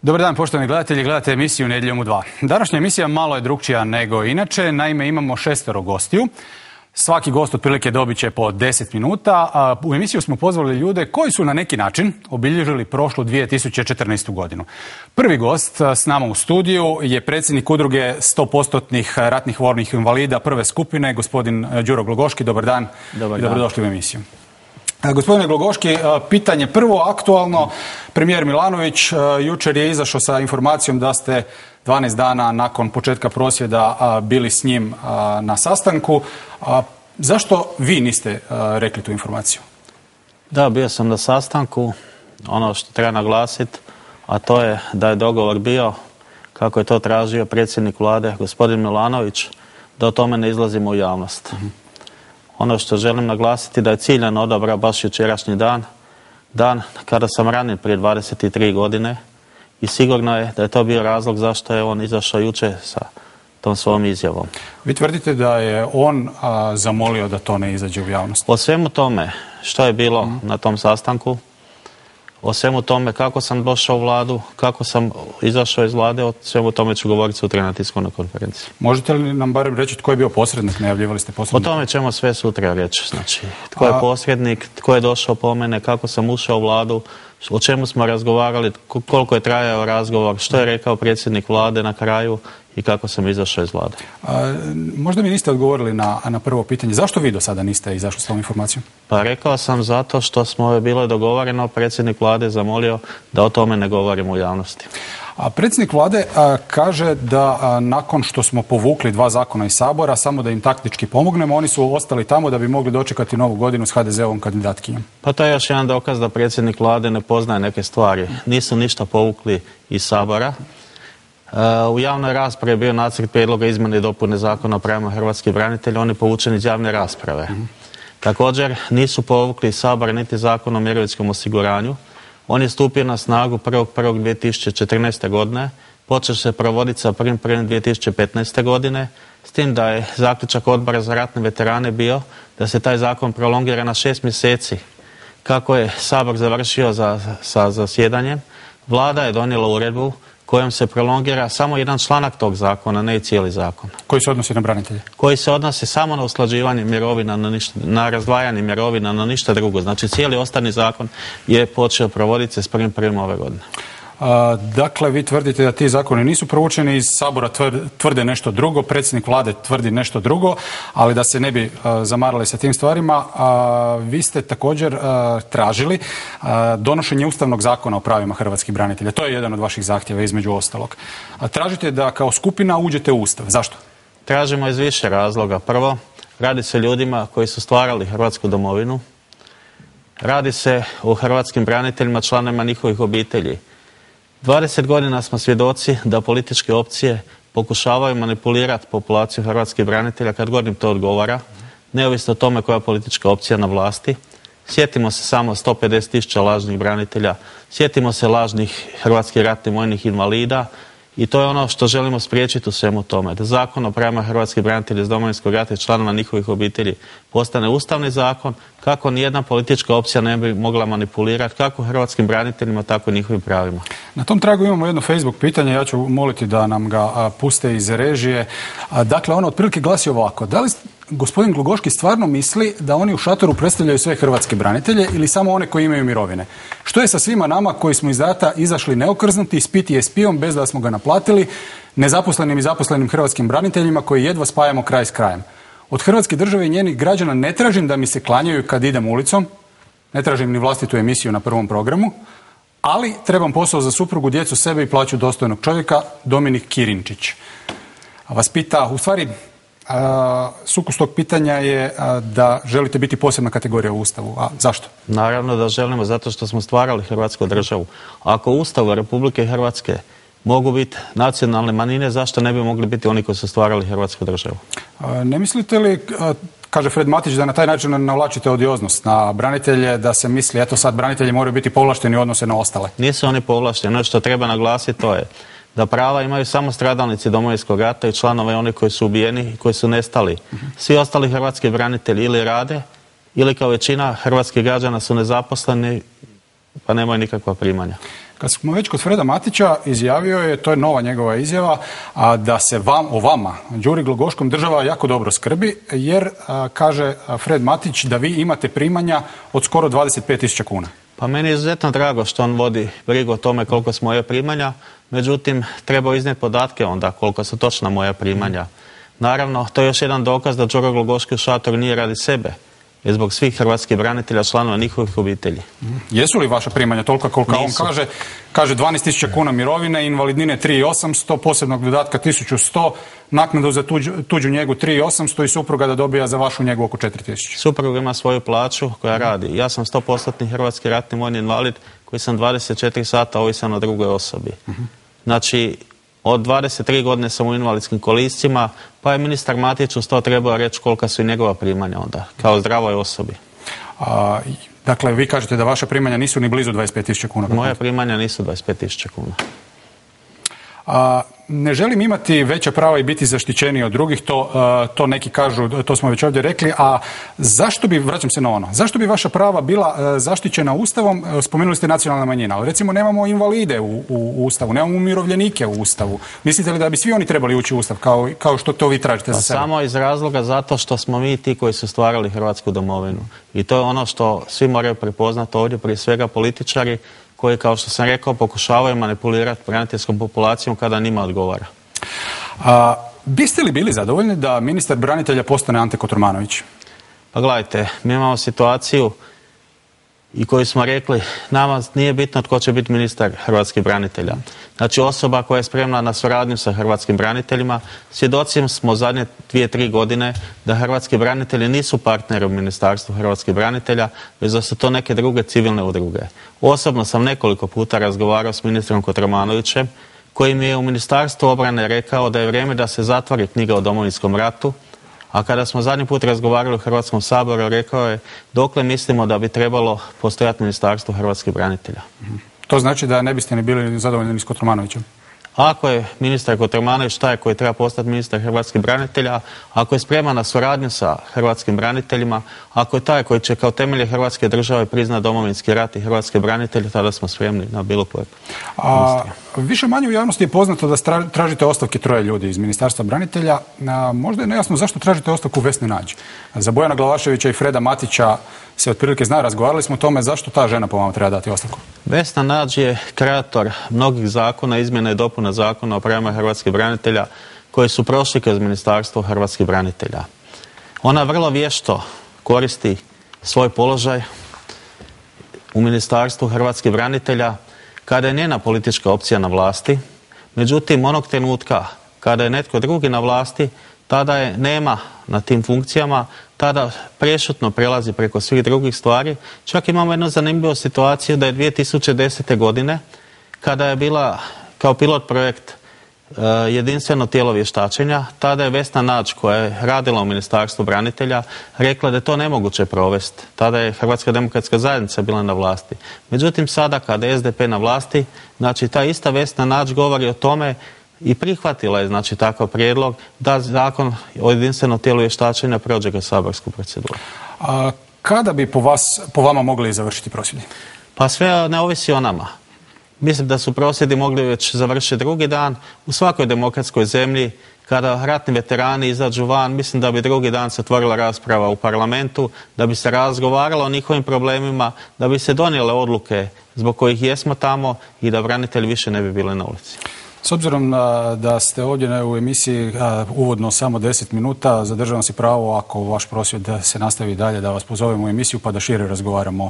Dobar dan, poštovani gledatelji, gledate emisiju Nedjeljom u 2. Današnja emisija malo je drukčija nego inače, naime imamo 6 gostiju. Svaki gost otprilike dobit će po 10 minuta, a u emisiju smo pozvali ljude koji su na neki način obilježili prošlu 2014. godinu. Prvi gost s nama u studiju je predsjednik udruge 100% ratnih vojnih invalida prve skupine, gospodin Đuro Glogoški. Dobar dan i dobrodošli u emisiju. Gospodine Glogoški, pitanje prvo, aktualno. Premijer Milanović jučer je izašao sa informacijom da ste 12 dana nakon početka prosvjeda bili s njim na sastanku. Zašto vi niste rekli tu informaciju? Da, bio sam na sastanku. Ono što treba naglasiti, a to je da je dogovor bio, kako je to tražio predsjednik vlade, gospodin Milanović, da o tome ne izlazimo u javnost. Ono što želim naglasiti da je ciljano odabrao baš jučerašnji dan kada sam ranjen prije 23 godine i sigurno je da je to bio razlog zašto je on izašao jučer sa tom svojom izjavom. Vi tvrdite da je on zamolio da to ne izađe u javnost? O svemu tome što je bilo na tom sastanku, o svemu tome kako sam došao u vladu, kako sam izašao iz vlade, o svemu tome ću govoriti sutra na tiskovnoj konferenciji. Možete li nam barem reći tko je bio posrednik? Najavljivali ste posrednika. O tome ćemo sve sutra reći. Znači, tko je posrednik, tko je došao po mene, kako sam ušao u vladu, o čemu smo razgovarali, koliko je trajao razgovor, što je rekao predsjednik vlade na kraju i kako sam izašao iz vlade. Možda mi niste odgovorili na prvo pitanje. Zašto vi do sada niste izašli s tom informacijom? Pa rekao sam zato što smo bilo dogovoreno, predsjednik vlade zamolio da o tome ne govorimo u javnosti. A predsjednik vlade kaže da nakon što smo povukli 2 zakona iz Sabora, samo da im taktički pomognemo, oni su ostali tamo da bi mogli dočekati novu godinu s HDZ-ovom kandidatkinjom. Pa to je još jedan dokaz da predsjednik vlade ne poznaje neke stvari. Nisu ništa povukli iz Sabora. U javnoj raspravi je bio nacrt prijedloga izmjene i dopune zakona o pravima hrvatskih branitelja, on je povučen iz javne rasprave. Također nisu povukli iz Sabora niti zakon o mirovinskom osiguranju. On je stupio na snagu 1.1.2014. godine, počeo se provoditi sa 1.1.2015. godine, s tim da je zaključak Odbora za ratne veterane bio da se taj zakon prolongira na 6 mjeseci. Kako je Sabor završio sa zasjedanjem, vlada je donijela uredbu kojom se prolongira samo jedan članak tog zakona, ne i cijeli zakon. Koji se odnosi na branitelje? Koji se odnosi samo na usklađivanje mirovina, na razdvajanje mirovina, na ništa drugo. Znači cijeli ostali zakon je počeo provoditi se s 1.1. ove godine. Dakle, vi tvrdite da ti zakoni nisu provučeni iz Sabora, tvrde nešto drugo, predsjednik vlade tvrdi nešto drugo, ali da se ne bi zamarali sa tim stvarima, vi ste također tražili donošenje Ustavnog zakona o pravima hrvatskih branitelja. To je jedan od vaših zahtjeva između ostalog. Tražite da kao skupina uđete u Ustav. Zašto? Tražimo iz više razloga. Prvo, radi se o ljudima koji su stvarali Hrvatsku domovinu. Radi se o hrvatskim braniteljima, članovima njihovih obitelji. 20 godina smo svjedoci da političke opcije pokušavaju manipulirati populaciju hrvatskih branitelja kad god im to odgovara, neovisno o tome koja je politička opcija na vlasti. Sjetimo se samo 150.000 lažnih branitelja, sjetimo se lažnih hrvatskih ratnih vojnih invalida i to je ono što želimo spriječiti u svemu tome. Da zakon o pravima hrvatskih branitelja iz Domovinskog rata i članova njihovih obitelji postane ustavni zakon, kako nijedna politička opcija ne bi mogla manipulirati kako hrvatskim braniteljima, tako i njihovim pravima. Na tom tragu imamo jedno Facebook pitanje, ja ću moliti da nam ga puste iz režije. Dakle, ono otprilike glasi ovako. Da li gospodin Glogoški stvarno misli da oni u šatoru predstavljaju sve hrvatske branitelje ili samo one koji imaju mirovine? Što je sa svima nama koji smo iz rata izašli neokrznuti s PTSP-om bez da smo ga naplatili, nezaposlenim i zaposlenim hrvatskim braniteljima koji jedva spajamo kraj s krajem? Od Hrvatske države i njenih građana ne tražim da mi se klanjaju kad idem ulicom, ne tražim ni vlastitu emisiju na prvom programu, ali trebam posao za suprugu, djecu, sebe i plaću dostojnog čovjeka. Dominik Kirinčić vas pita, u stvari sukus tog pitanja je da želite biti posebna kategorija u Ustavu. A zašto? Naravno da želimo, zato što smo stvarali Hrvatsku državu. Ako u Ustavu Republike Hrvatske mogu biti nacionalne manjine, zašto ne bi mogli biti oni koji su stvarali Hrvatsku državu? Ne mislite li, kaže Fred Matić, da na taj način navlačite odioznost na branitelje, da se misli, eto sad branitelji moraju biti povlašteni u odnose na ostale? Nisu oni povlašteni. Ono što treba naglasiti to je da prava imaju samo stradalnici Domovinskog rata i članove oni koji su ubijeni i koji su nestali. Svi ostali hrvatski branitelji ili rade, ili kao većina hrvatskih građana su nezaposleni, pa nemaju nikakva primanja. Kad smo već kod Freda Matića, izjavio je, to je nova njegova izjava, da se o vama, Đuri Glogoškom, država jako dobro skrbi, jer kaže Fred Matić da vi imate primanja od skoro 25.000 kuna. Pa meni je izuzetno drago što on vodi brigu o tome koliko su moje primanja, međutim treba iznijeti podatke onda koliko su točna moja primanja. Naravno, to je još jedan dokaz da Đuro Glogoški u šatoru nije radi sebe, je zbog svih hrvatskih branitelja, članova njihovih obitelji. Jesu li vaša primanja toliko koliko on kaže? Kaže 12.000 kuna mirovine, invalidnine 3.800, posebnog dodatka 1.100, naknadu za tuđu njegu 3.800 i supruga da dobija za vašu njegu oko 4.000. Suprug ima svoju plaću koja radi. Ja sam 100% hrvatski ratni vojni invalid koji sam 24 sata ovisan o drugoj osobi. Znači, od 23 godine sam u invalidskim kolicima, pa je ministar Matić uz to trebao reći kolika su i njegova primanja onda, kao zdravoj osobi. Dakle, vi kažete da vaša primanja nisu ni blizu 25.000 kuna. Moja primanja nisu 25.000 kuna. Ne želim imati veća prava i biti zaštićeniji od drugih, to neki kažu, to smo već ovdje rekli, a zašto bi, vraćam se na ono, zašto bi vaša prava bila zaštićena Ustavom? Spomenuli ste nacionalna manjina, ali recimo nemamo invalide u Ustavu, nemamo umirovljenike u Ustavu. Mislite li da bi svi oni trebali ući u Ustav, kao što to vi tražite za sebe? Samo iz razloga zato što smo mi ti koji su stvarali Hrvatsku domovinu. I to je ono što svi moraju prepoznati ovdje, prije svega političari, koji, kao što sam rekao, pokušavaju manipulirati braniteljskom populacijom kada njima odgovara. Biste li bili zadovoljni da ministar branitelja postane Ante Kotromanović? Pa gledajte, mi imamo situaciju i koju smo rekli, nama nije bitno tko će biti ministar hrvatskih branitelja. Znači osoba koja je spremna na suradnju sa hrvatskim braniteljima. Svjedoci smo zadnje 2-3 godine da hrvatski branitelji nisu partneri u Ministarstvu hrvatskih branitelja, već da su to neke druge civilne udruge. Osobno sam nekoliko puta razgovarao s ministrom Kotromanovićem, koji mi je u Ministarstvu obrane rekao da je vrijeme da se zatvori knjiga o Domovinskom ratu, a kada smo zadnji put razgovarali u Hrvatskom saboru, rekao je dokle mislimo da bi trebalo postojati Ministarstvo hrvatskih branitelja. To znači da ne biste ni bili zadovoljni s Kotromanovićem? Ako je ministar Kotromanović taj koji treba postati ministar hrvatskih branitelja, ako je spreman na suradnju sa hrvatskim braniteljima, ako je taj koji će kao temelje Hrvatske države priznati Domovinski rat i hrvatske branitelje, tada smo spremni na bilo kojeg ministra. Više manje u javnosti je poznato da tražite ostavke 3 ljudi iz Ministarstva branitelja. Možda je nejasno zašto tražite ostavku Vesne Nađ. Za Bojana Glavaševića i Freda Matića se otprilike zna, razgovarali smo o tome zašto ta žena po vama treba dati ostavku. Vesna Nađ je kreator mnogih zakona, izmjena i dopuna zakona o pravima hrvatskih branitelja koji su prošli kroz Ministarstvo hrvatskih branitelja. Ona vrlo vješto koristi svoj položaj u Ministarstvu hrvatskih branitelja kada je njena politička opcija na vlasti. Međutim, onog trenutka kada je netko drugi na vlasti, tada je nema na tim funkcijama, tada prešutno prelazi preko svih drugih stvari. Čak imamo jednu zanimljivu situaciju da je 2010. godine, kada je bila kao pilot projekt jedinstveno tijelo vještačenja, tada je Vesna Nađ, koja je radila u Ministarstvu branitelja, rekla da je to nemoguće provesti. Tada je Hrvatska demokratska zajednica bila na vlasti. Međutim, sada kada je SDP na vlasti, znači ta ista Vesna Nađ govori o tome i prihvatila je znači takav prijedlog da zakon o jedinstvenom tijelu vještačenja prođe kroz saborsku proceduru. Kada bi po vama mogli završiti prosvjedi? Pa sve ne ovisi o nama. Mislim da su prosvjedi mogli već završiti drugi dan. U svakoj demokratskoj zemlji, kada ratni veterani izađu van, mislim da bi drugi dan se otvorila rasprava u parlamentu, da bi se razgovaralo o njihovim problemima, da bi se donijele odluke zbog kojih jesmo tamo i da branitelji više ne bi bili na ulici. S obzirom da ste ovdje u emisiji uvodno samo 10 minuta, zadržavam si pravo, ako vaš prosvjed se nastavi dalje, da vas pozovemo u emisiju pa da šire razgovaramo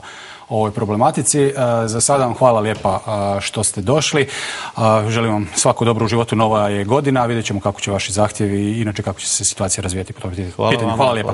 o ovoj problematici. Za sada vam hvala lijepa što ste došli. Želim vam svako dobro u životu, nova je godina, vidjet ćemo kako će vaši zahtjevi i inače kako će se situacija razvijati po tom pitanju. Hvala lijepa.